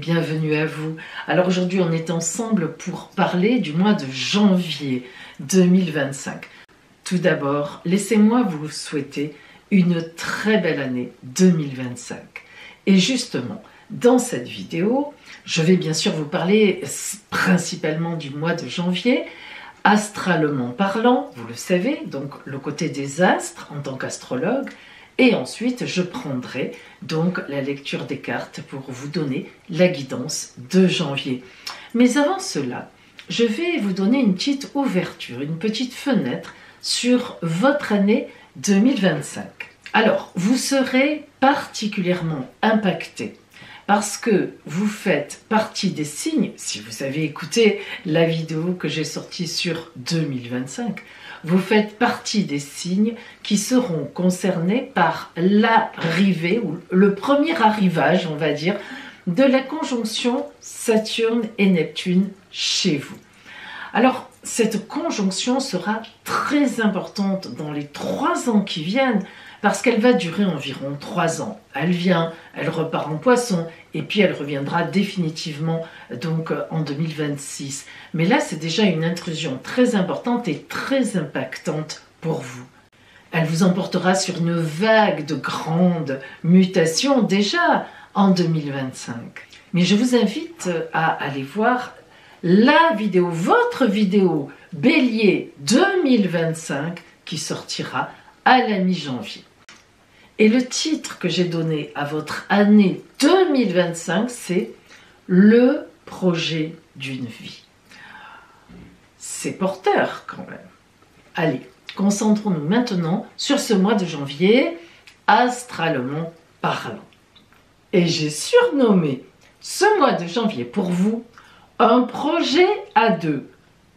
bienvenue à vous. Alors aujourd'hui on est ensemble pour parler du mois de janvier 2025. Tout d'abord, laissez-moi vous souhaiter une très belle année 2025. Et justement, dans cette vidéo, je vais bien sûr vous parler principalement du mois de janvier, astralement parlant, vous le savez, donc le côté des astres en tant qu'astrologue. Et ensuite, je prendrai donc la lecture des cartes pour vous donner la guidance de janvier. Mais avant cela, je vais vous donner une petite ouverture, une petite fenêtre sur votre année 2025. Alors, vous serez particulièrement impacté parce que vous faites partie des signes, si vous avez écouté la vidéo que j'ai sortie sur 2025, vous faites partie des signes qui seront concernés par l'arrivée, ou le premier arrivage, on va dire, de la conjonction Saturne et Neptune chez vous. Alors, cette conjonction sera très importante dans les 3 ans qui viennent, parce qu'elle va durer environ 3 ans. Elle vient, elle repart en Poisson, et puis elle reviendra définitivement donc en 2026. Mais là, c'est déjà une intrusion très importante et très impactante pour vous. Elle vous emportera sur une vague de grandes mutations déjà en 2025. Mais je vous invite à aller voir la vidéo, votre vidéo Bélier 2025 qui sortira à la mi-janvier. Et le titre que j'ai donné à votre année 2025, c'est « Le projet d'une vie ». C'est porteur quand même. Allez, concentrons-nous maintenant sur ce mois de janvier, astralement parlant. Et j'ai surnommé ce mois de janvier pour vous un projet à 2,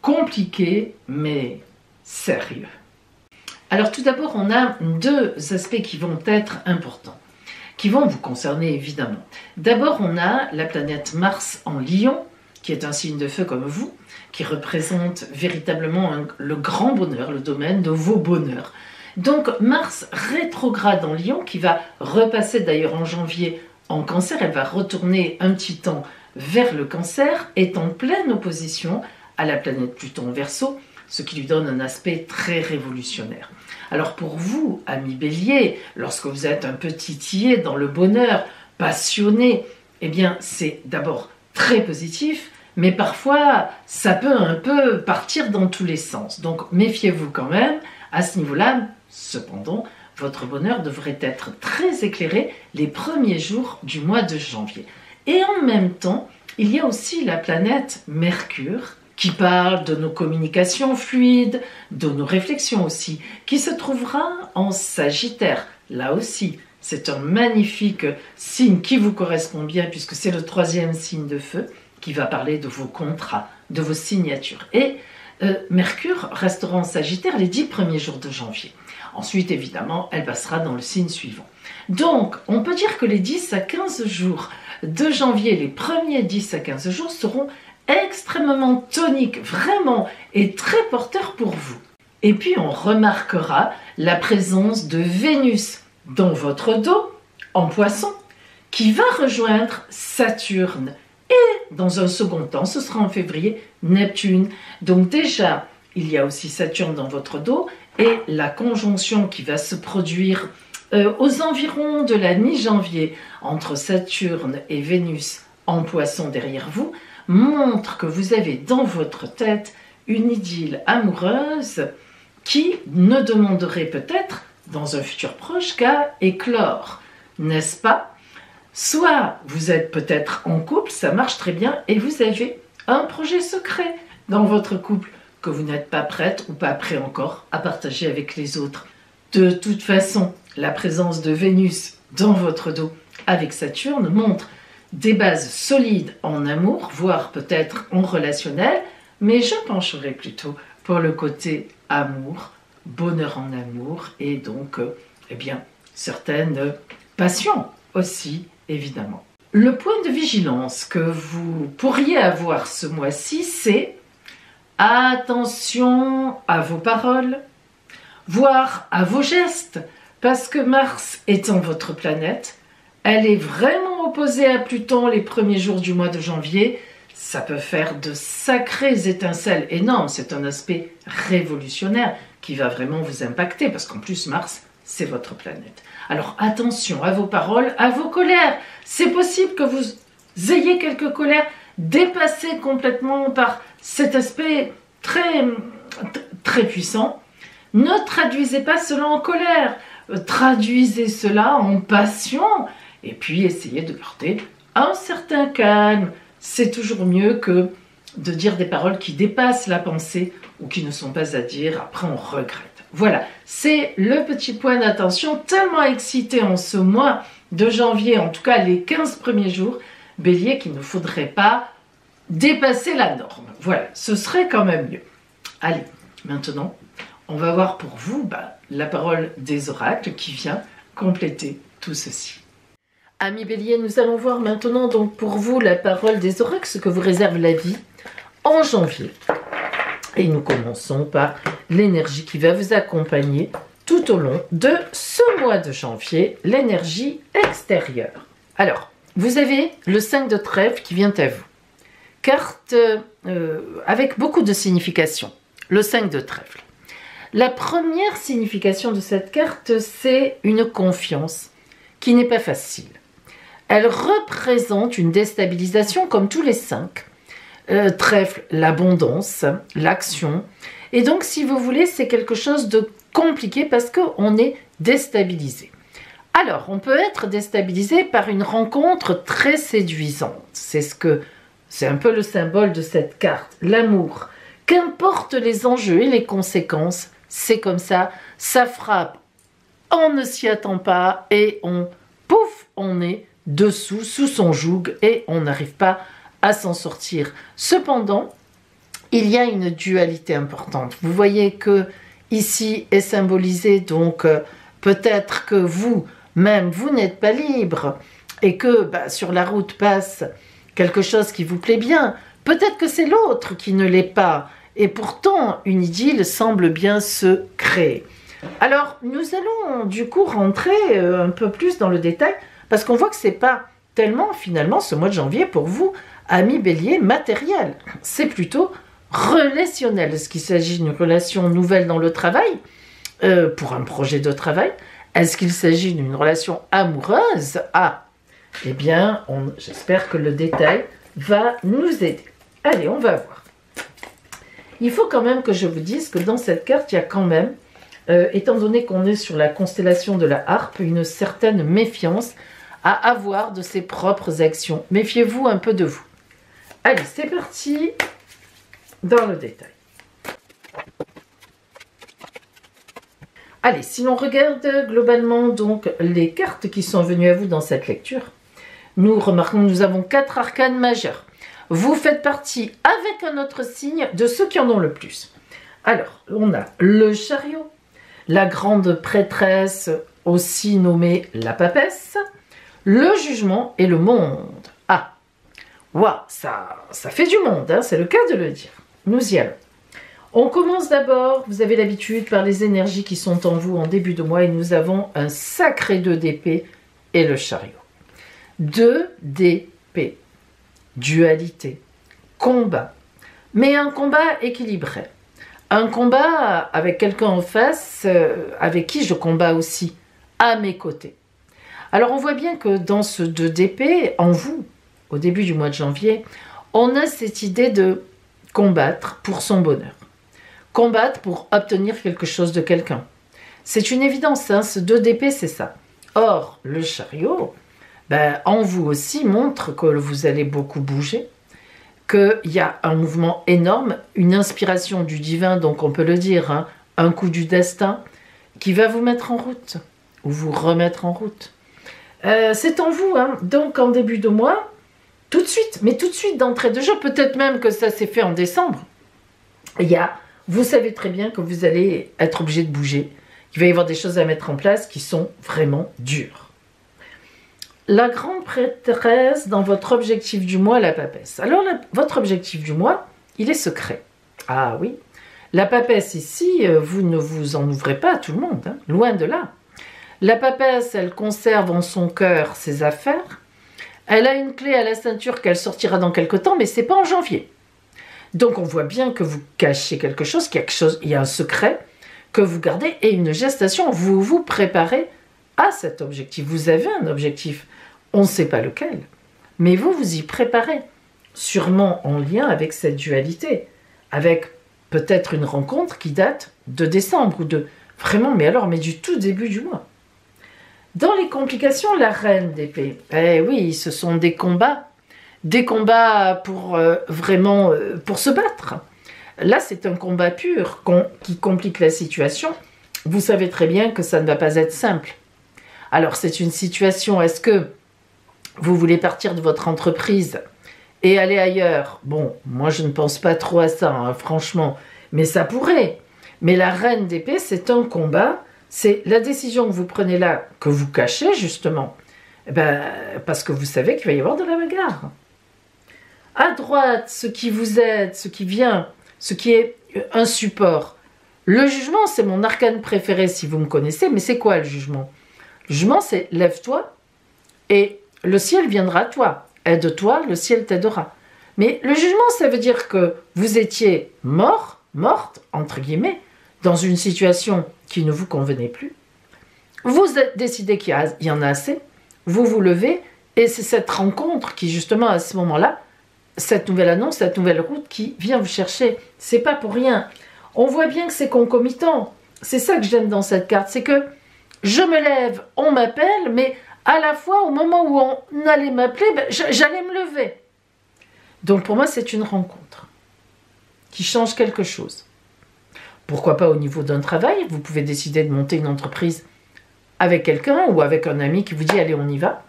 compliqué mais sérieux. Alors tout d'abord, on a 2 aspects qui vont être importants, qui vont vous concerner évidemment. D'abord, on a la planète Mars en Lion, qui est un signe de feu comme vous, qui représente véritablement le grand bonheur, le domaine de vos bonheurs. Donc Mars rétrograde en Lion, qui va repasser d'ailleurs en janvier en Cancer, elle va retourner un petit temps vers le Cancer, est en pleine opposition à la planète Pluton en Verseau, ce qui lui donne un aspect très révolutionnaire. Alors pour vous, amis Bélier, lorsque vous êtes un peu titillé dans le bonheur, passionné, eh bien c'est d'abord très positif, mais parfois ça peut un peu partir dans tous les sens. Donc méfiez-vous quand même à ce niveau-là. Cependant, votre bonheur devrait être très éclairé les premiers jours du mois de janvier. Et en même temps, il y a aussi la planète Mercure, qui parle de nos communications fluides, de nos réflexions aussi, qui se trouvera en Sagittaire. Là aussi, c'est un magnifique signe qui vous correspond bien, puisque c'est le 3e signe de feu, qui va parler de vos contrats, de vos signatures. Et Mercure restera en Sagittaire les 10 premiers jours de janvier. Ensuite, évidemment, elle passera dans le signe suivant. Donc, on peut dire que les 10 à 15 jours de janvier, les premiers 10 à 15 jours seront extrêmement tonique, vraiment, et très porteur pour vous. Et puis on remarquera la présence de Vénus dans votre dos, en Poisson, qui va rejoindre Saturne. Et dans un second temps, ce sera en février, Neptune. Donc déjà, il y a aussi Saturne dans votre dos, et la conjonction qui va se produire aux environs de la mi-janvier entre Saturne et Vénus en Poisson derrière vous, montre que vous avez dans votre tête une idylle amoureuse qui ne demanderait peut-être, dans un futur proche, qu'à éclore, n'est-ce pas? Soit vous êtes peut-être en couple, ça marche très bien, et vous avez un projet secret dans votre couple que vous n'êtes pas prête ou pas prêt encore à partager avec les autres. De toute façon, la présence de Vénus dans votre dos avec Saturne montre des bases solides en amour, voire peut-être en relationnel, mais je pencherai plutôt pour le côté amour, bonheur en amour, et donc, eh bien, certaines passions aussi, évidemment. Le point de vigilance que vous pourriez avoir ce mois-ci, c'est attention à vos paroles, voire à vos gestes, parce que Mars étant votre planète, elle est vraiment opposé à Pluton les premiers jours du mois de janvier, ça peut faire de sacrées étincelles énormes. C'est un aspect révolutionnaire qui va vraiment vous impacter parce qu'en plus Mars, c'est votre planète. Alors attention à vos paroles, à vos colères. C'est possible que vous ayez quelques colères dépassées complètement par cet aspect très puissant. Ne traduisez pas cela en colère. Traduisez cela en passion et puis essayez de garder un certain calme. C'est toujours mieux que de dire des paroles qui dépassent la pensée ou qui ne sont pas à dire, après on regrette. Voilà, c'est le petit point d'attention, tellement excité en ce mois de janvier, en tout cas les 15 premiers jours, Bélier, qu'il ne faudrait pas dépasser la norme. Voilà, ce serait quand même mieux. Allez, maintenant, on va voir pour vous la parole des oracles qui vient compléter tout ceci. Amis Bélier, nous allons voir maintenant donc pour vous la parole des oracles, ce que vous réserve la vie en janvier. Et nous commençons par l'énergie qui va vous accompagner tout au long de ce mois de janvier, l'énergie extérieure. Alors, vous avez le 5 de trèfle qui vient à vous. Carte avec beaucoup de significations. Le 5 de trèfle. La première signification de cette carte, c'est une confiance qui n'est pas facile. Elle représente une déstabilisation comme tous les 5. Trèfle, l'abondance, l'action. Et donc, si vous voulez, c'est quelque chose de compliqué parce qu'on est déstabilisé. Alors, on peut être déstabilisé par une rencontre très séduisante. C'est un peu le symbole de cette carte, l'amour. Qu'importe les enjeux et les conséquences, c'est comme ça, ça frappe. On ne s'y attend pas et on est dessous, sous son joug et on n'arrive pas à s'en sortir. Cependant, il y a une dualité importante. Vous voyez que ici est symbolisé donc peut-être que vous-même, vous n'êtes pas libre et que sur la route passe quelque chose qui vous plaît bien. Peut-être que c'est l'autre qui ne l'est pas et pourtant une idylle semble bien se créer. Alors, nous allons du coup rentrer un peu plus dans le détail parce qu'on voit que c'est pas tellement finalement ce mois de janvier pour vous, amis Bélier, matériel. C'est plutôt relationnel. Est-ce qu'il s'agit d'une relation nouvelle dans le travail, pour un projet de travail? Est-ce qu'il s'agit d'une relation amoureuse? Eh bien, j'espère que le détail va nous aider. Allez, on va voir. Il faut quand même que je vous dise que dans cette carte, il y a quand même, étant donné qu'on est sur la constellation de la Harpe, une certaine méfiance à avoir de ses propres actions. Méfiez-vous un peu de vous. Allez, c'est parti dans le détail. Allez, si l'on regarde globalement donc les cartes qui sont venues à vous dans cette lecture, nous remarquons que nous avons 4 arcanes majeurs. Vous faites partie, avec un autre signe, de ceux qui en ont le plus. Alors, on a le chariot, la grande prêtresse, aussi nommée la papesse, le jugement et le monde. Waouh, ça fait du monde, hein, c'est le cas de le dire. Nous y allons. On commence d'abord, vous avez l'habitude, par les énergies qui sont en vous en début de mois, et nous avons un sacré 2 d'épée et le chariot. 2 d'épée, dualité, combat, mais un combat équilibré. Un combat avec quelqu'un en face, avec qui je combats aussi, à mes côtés. Alors on voit bien que dans ce 2 d'épée, en vous, au début du mois de janvier, on a cette idée de combattre pour son bonheur. Combattre pour obtenir quelque chose de quelqu'un. C'est une évidence, hein, ce 2 d'épée, c'est ça. Or, le chariot, en vous aussi, montre que vous allez beaucoup bouger, qu'il y a un mouvement énorme, une inspiration du divin, donc on peut le dire, hein, un coup du destin, qui va vous mettre en route, ou vous remettre en route. C'est en vous, hein, donc en début de mois, tout de suite d'entrée de jeu, peut-être même que ça s'est fait en décembre, vous savez très bien que vous allez être obligé de bouger, il va y avoir des choses à mettre en place qui sont vraiment dures. La grande prêtresse dans votre objectif du mois, la papesse. Alors, votre objectif du mois, il est secret. Ah oui, la papesse ici, vous ne vous en ouvrez pas à tout le monde, hein, loin de là. La papesse, elle conserve en son cœur ses affaires, Elle a une clé à la ceinture qu'elle sortira dans quelque temps, mais c'est pas en janvier. Donc on voit bien que vous cachez quelque chose, il y a un secret que vous gardez et une gestation. Vous vous préparez à cet objectif. Vous avez un objectif, on ne sait pas lequel, mais vous vous y préparez, sûrement en lien avec cette dualité, avec peut-être une rencontre qui date de décembre ou de vraiment, mais du tout début du mois. Dans les complications, la reine d'épée. Eh oui, ce sont des combats pour vraiment pour se battre. Là, c'est un combat pur qui complique la situation. Vous savez très bien que ça ne va pas être simple. Alors, c'est une situation, est-ce que vous voulez partir de votre entreprise et aller ailleurs? Bon, moi, je ne pense pas trop à ça, hein, franchement, mais ça pourrait. Mais la reine d'épée, c'est un combat. C'est la décision que vous prenez là, que vous cachez justement, parce que vous savez qu'il va y avoir de la bagarre. À droite, ce qui vous aide, ce qui vient, ce qui est un support. Le jugement, c'est mon arcane préféré si vous me connaissez, mais c'est quoi le jugement? Le jugement, c'est lève-toi et le ciel viendra à toi. Aide-toi, le ciel t'aidera. Mais le jugement, ça veut dire que vous étiez morte, entre guillemets, dans une situation qui ne vous convenait plus, vous décidez qu'il y en a assez, vous vous levez, et c'est cette rencontre qui, justement, à ce moment-là, cette nouvelle annonce, cette nouvelle route qui vient vous chercher. C'est pas pour rien. On voit bien que c'est concomitant. C'est ça que j'aime dans cette carte, c'est que je me lève, on m'appelle, mais à la fois, au moment où on allait m'appeler, j'allais me lever. Donc pour moi, c'est une rencontre qui change quelque chose. Pourquoi pas au niveau d'un travail? Vous pouvez décider de monter une entreprise avec quelqu'un ou avec un ami qui vous dit « Allez, on y va ».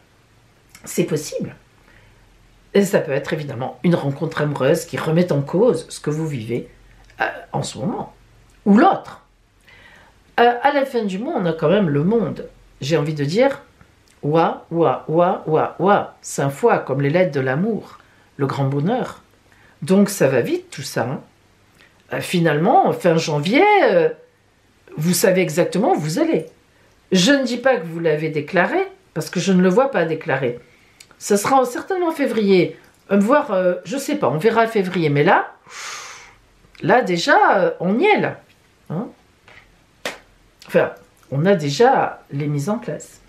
C'est possible. Et ça peut être évidemment une rencontre amoureuse qui remet en cause ce que vous vivez en ce moment. Ou l'autre. À la fin du mois, on a quand même le monde. J'ai envie de dire « Ouah, ouah, ouah, ouah, ouah ». 5 fois comme les lettres de l'amour, le grand bonheur. Donc ça va vite tout ça, hein. Finalement, fin janvier, vous savez exactement où vous allez. Je ne dis pas que vous l'avez déclaré, parce que je ne le vois pas déclaré. Ce sera certainement en février, voire, je ne sais pas, on verra en février. Mais là déjà, on y est là. Hein, enfin, on a déjà les mises en place.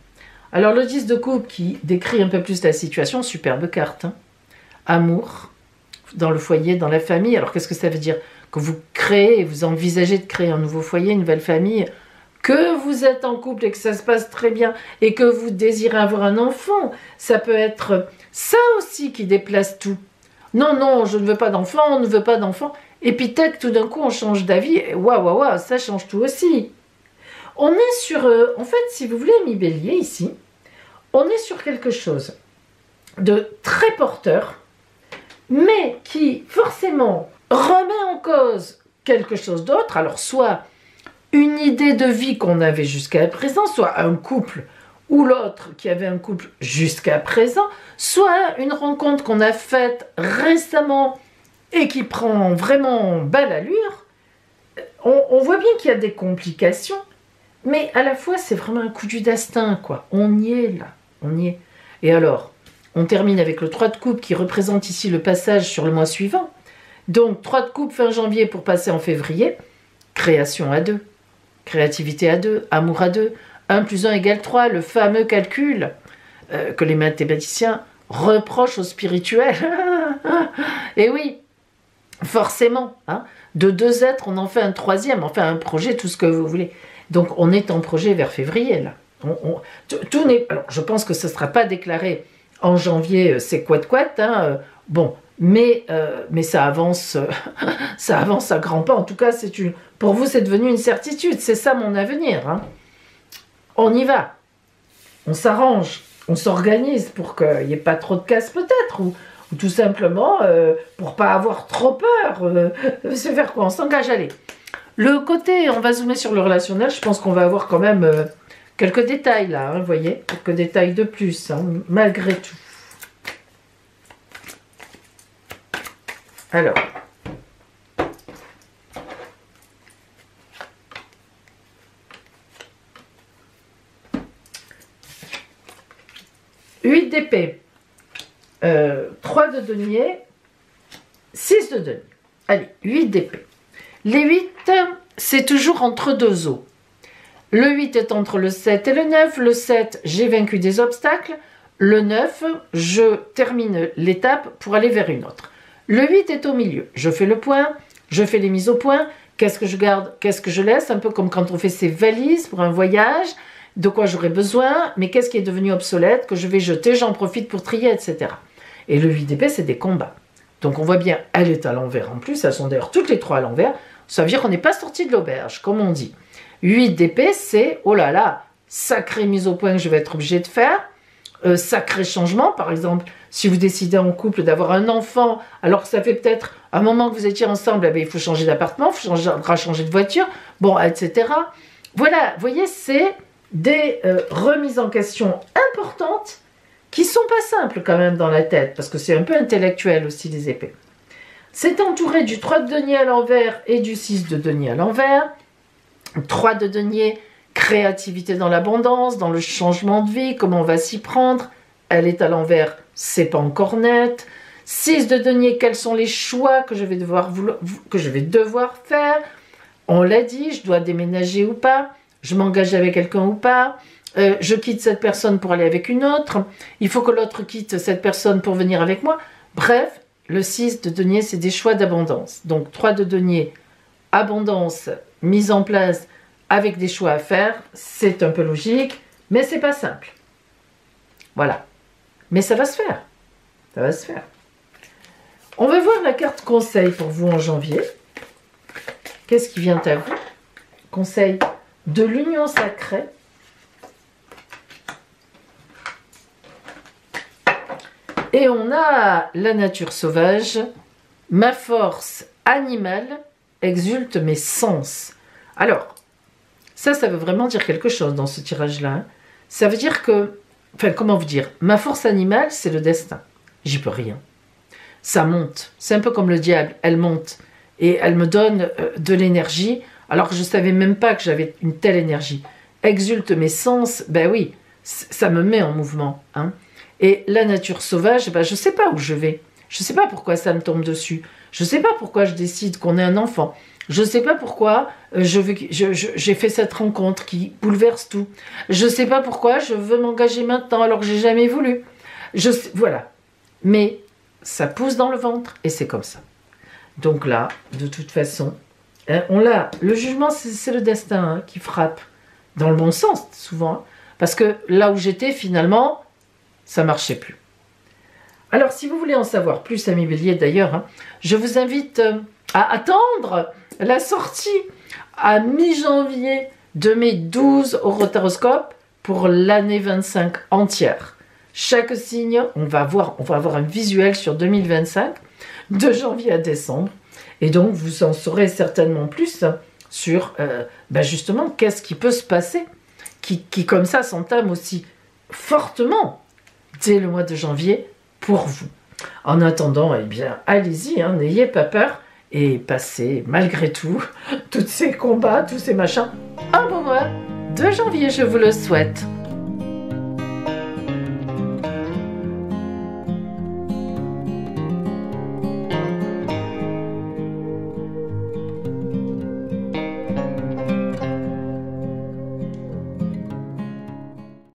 Alors le 10 de coupe qui décrit un peu plus la situation, superbe carte. Hein. Amour, dans le foyer, dans la famille. Alors qu'est-ce que ça veut dire? Que vous créez, vous envisagez de créer un nouveau foyer, une nouvelle famille, que vous êtes en couple et que ça se passe très bien et que vous désirez avoir un enfant, ça peut être ça aussi qui déplace tout. Non, non, je ne veux pas d'enfant, on ne veut pas d'enfant. Et puis tac, tout d'un coup, on change d'avis. Waouh, waouh, waouh, ça change tout aussi. On est sur, en fait, si vous voulez, mi bélier ici, on est sur quelque chose de très porteur, mais qui forcément remet en cause quelque chose d'autre. Alors soit une idée de vie qu'on avait jusqu'à présent, soit un couple ou l'autre qui avait un couple jusqu'à présent, soit une rencontre qu'on a faite récemment et qui prend vraiment belle allure. On voit bien qu'il y a des complications, mais à la fois c'est vraiment un coup du destin, quoi. On y est là, on y est. Et alors, on termine avec le 3 de coupe qui représente ici le passage sur le mois suivant. Donc 3 de coupe fin janvier pour passer en février, création à 2, créativité à 2, amour à 2, 1 plus 1 égale 3, le fameux calcul que les mathématiciens reprochent aux spirituels. Et oui, forcément, hein, de 2 êtres, on en fait un troisième, enfin un projet, tout ce que vous voulez. Donc on est en projet vers février, là. Tout n'est... Alors, je pense que ce ne sera pas déclaré en janvier, c'est quoi, hein, bon, mais ça avance, ça avance à grands pas. En tout cas, pour vous, c'est devenu une certitude. C'est ça mon avenir. Hein. On y va. On s'arrange. On s'organise pour qu'il n'y ait pas trop de casse peut-être. Ou tout simplement, pour pas avoir trop peur. C'est faire quoi? On s'engage. Allez. Le côté, on va zoomer sur le relationnel. Je pense qu'on va avoir quand même quelques détails là. Hein, vous voyez? Quelques détails de plus, hein, malgré tout. Alors, huit d'épée. 3 de denier, 6 de denier. Allez, 8 d'épée. Les 8, c'est toujours entre 2 os. Le 8 est entre le 7 et le 9. Le 7, j'ai vaincu des obstacles. Le 9, je termine l'étape pour aller vers une autre. Le 8 est au milieu. Je fais le point, je fais les mises au point. Qu'est-ce que je garde, qu'est-ce que je laisse? Un peu comme quand on fait ses valises pour un voyage. De quoi j'aurai besoin, mais qu'est-ce qui est devenu obsolète, que je vais jeter, j'en profite pour trier, etc. Et le 8 d'épée, c'est des combats. Donc on voit bien, elle est à l'envers en plus, elles sont d'ailleurs toutes les 3 à l'envers. Ça veut dire qu'on n'est pas sorti de l'auberge, comme on dit. 8 d'épée, c'est, oh là là, sacrée mise au point que je vais être obligée de faire. Sacré changement, par exemple, si vous décidez en couple d'avoir un enfant, alors que ça fait peut-être un moment que vous étiez ensemble, eh bien, il faut changer d'appartement, il faudra changer de voiture, bon, etc. Voilà, vous voyez, c'est des remises en question importantes qui sont pas simples quand même dans la tête, parce que c'est un peu intellectuel aussi les épées. C'est entouré du 3 de denier à l'envers et du 6 de denier à l'envers. 3 de denier, créativité dans l'abondance, dans le changement de vie, comment on va s'y prendre. Elle est à l'envers, c'est pas encore net. 6 de denier, quels sont les choix que je vais devoir faire. On l'a dit, je dois déménager ou pas, je m'engage avec quelqu'un ou pas, je quitte cette personne pour aller avec une autre, il faut que l'autre quitte cette personne pour venir avec moi. Bref, le 6 de denier, c'est des choix d'abondance. Donc 3 de denier, abondance, mise en place avec des choix à faire, c'est un peu logique, mais c'est pas simple. Voilà. Mais ça va se faire. Ça va se faire. On va voir la carte conseil pour vous en janvier. Qu'est-ce qui vient à vous? Conseil de l'union sacrée. Et on a la nature sauvage. Ma force animale exulte mes sens. Alors, ça veut vraiment dire quelque chose dans ce tirage-là. Hein. Ça veut dire que, enfin, comment vous dire, ma force animale, c'est le destin. J'y peux rien. Ça monte. C'est un peu comme le diable. Elle monte. Et elle me donne de l'énergie, alors que je ne savais même pas que j'avais une telle énergie. Exulte mes sens, ben oui, ça me met en mouvement. Hein. Et la nature sauvage, ben je ne sais pas où je vais. Je ne sais pas pourquoi ça me tombe dessus. Je ne sais pas pourquoi je décide qu'on ait un enfant. Je ne sais pas pourquoi j'ai fait cette rencontre qui bouleverse tout. Je ne sais pas pourquoi je veux m'engager maintenant alors que je n'ai jamais voulu. Voilà. Mais ça pousse dans le ventre et c'est comme ça. Donc là, de toute façon, hein, le jugement, c'est le destin hein, qui frappe. Dans le bon sens, souvent. Hein, parce que là où j'étais, finalement, ça ne marchait plus. Alors, si vous voulez en savoir plus, amis Bélier, d'ailleurs, hein, je vous invite à attendre la sortie à mi-janvier de mes 12 horoscopes pour l'année 25 entière. Chaque signe, on va avoir un visuel sur 2025, de janvier à décembre. Et donc, vous en saurez certainement plus sur, justement, qu'est-ce qui peut se passer, qui comme ça, s'entame aussi fortement dès le mois de janvier pour vous. En attendant, eh bien, allez-y, hein, n'ayez pas peur et passez, malgré tout, tous ces combats, tous ces machins, un bon mois de janvier, je vous le souhaite.